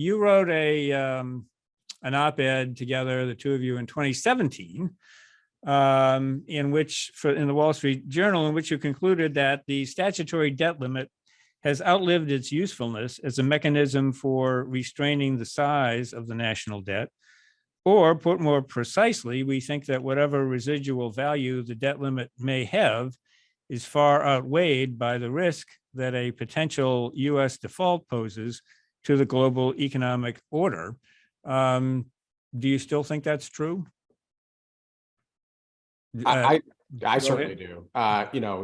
you wrote an op-ed together, the two of you, in 2017, in the Wall Street Journal, in which you concluded that the statutory debt limit has outlived its usefulness as a mechanism for restraining the size of the national debt. Or put more precisely, we think that whatever residual value the debt limit may have is far outweighed by the risk that a potential US default poses to the global economic order. Do you still think that's true? I certainly do.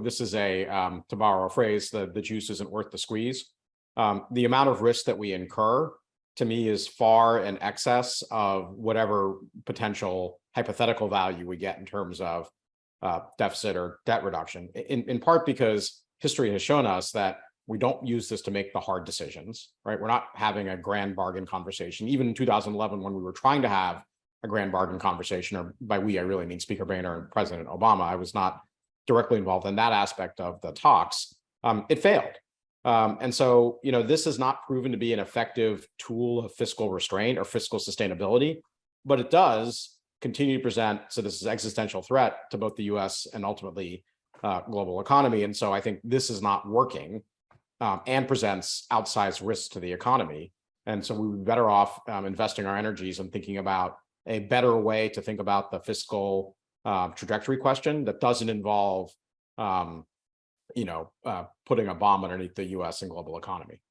This is to borrow a phrase, the juice isn't worth the squeeze. The amount of risk that we incur, to me, is far in excess of whatever potential hypothetical value we get in terms of deficit or debt reduction, in part because history has shown us that we don't use this to make the hard decisions, right? We're not having a grand bargain conversation. Even in 2011, when we were trying to have a grand bargain conversation, or by we, I really mean Speaker Boehner and President Obama, I was not directly involved in that aspect of the talks. It failed. And so, this has not proven to be an effective tool of fiscal restraint or fiscal sustainability, but it does continue to present, so this is existential threat to both the US and ultimately global economy. And so I think this is not working and presents outsized risks to the economy. And so we would be better off investing our energies and thinking about a better way to think about the fiscal trajectory question that doesn't involve putting a bomb underneath the US and global economy.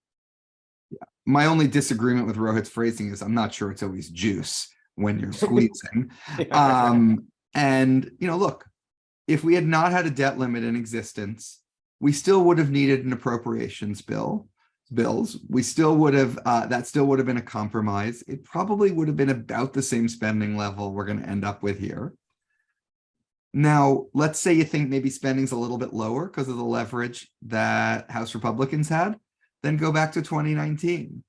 Yeah. My only disagreement with Rohit's phrasing is I'm not sure it's always juice when you're squeezing. And, look, if we had not had a debt limit in existence, we still would have needed an appropriations bills. We still would have, that still would have been a compromise. It probably would have been about the same spending level we're going to end up with here. Now, let's say you think maybe spending's a little bit lower because of the leverage that House Republicans had, then go back to 2019.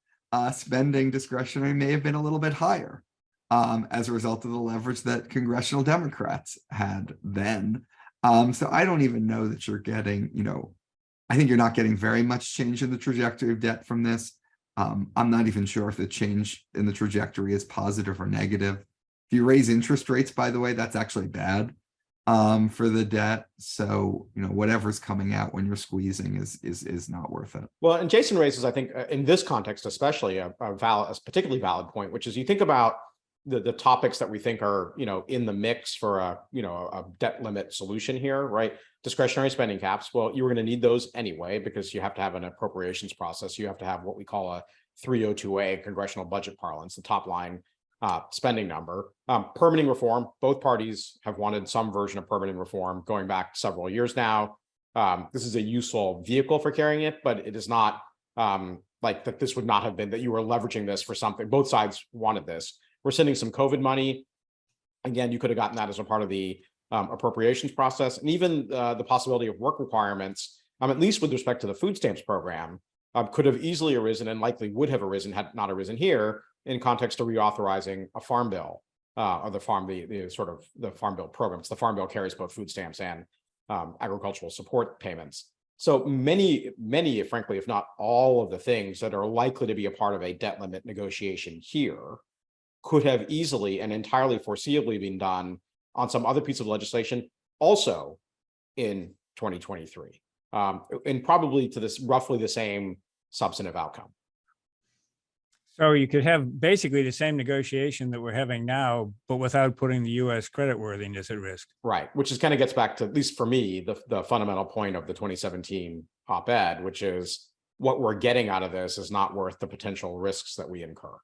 Spending discretionary may have been a little bit higher as a result of the leverage that congressional Democrats had then. So I don't even know that you're getting, I think you're not getting very much change in the trajectory of debt from this. I'm not even sure if the change in the trajectory is positive or negative. If you raise interest rates, by the way, that's actually bad for the debt. So, whatever's coming out when you're squeezing is not worth it. Well, and Jason raises, I think, in this context, especially a particularly valid point, which is you think about the topics that we think are, in the mix for a debt limit solution here, right? Discretionary spending caps. Well, you were going to need those anyway, because you have to have an appropriations process. You have to have what we call a 302A congressional budget parlance, the top line spending number. Permitting reform, both parties have wanted some version of permitting reform going back several years now. This is a useful vehicle for carrying it, but it is not like that this would not have been that you were leveraging this for something. Both sides wanted this. We're sending some COVID money. Again, you could have gotten that as a part of the appropriations process. And even the possibility of work requirements, at least with respect to the food stamps program, could have easily arisen and likely would have arisen had not arisen here in context of reauthorizing a farm bill or the farm bill programs. The farm bill carries both food stamps and agricultural support payments. So many, frankly, if not all of the things that are likely to be a part of a debt limit negotiation here could have easily and entirely foreseeably been done on some other piece of legislation also in 2023, and probably to this roughly the same substantive outcome. So you could have basically the same negotiation that we're having now, but without putting the U.S. creditworthiness at risk. Right, which is kind of gets back to, at least for me, the fundamental point of the 2017 op-ed, which is what we're getting out of this is not worth the potential risks that we incur.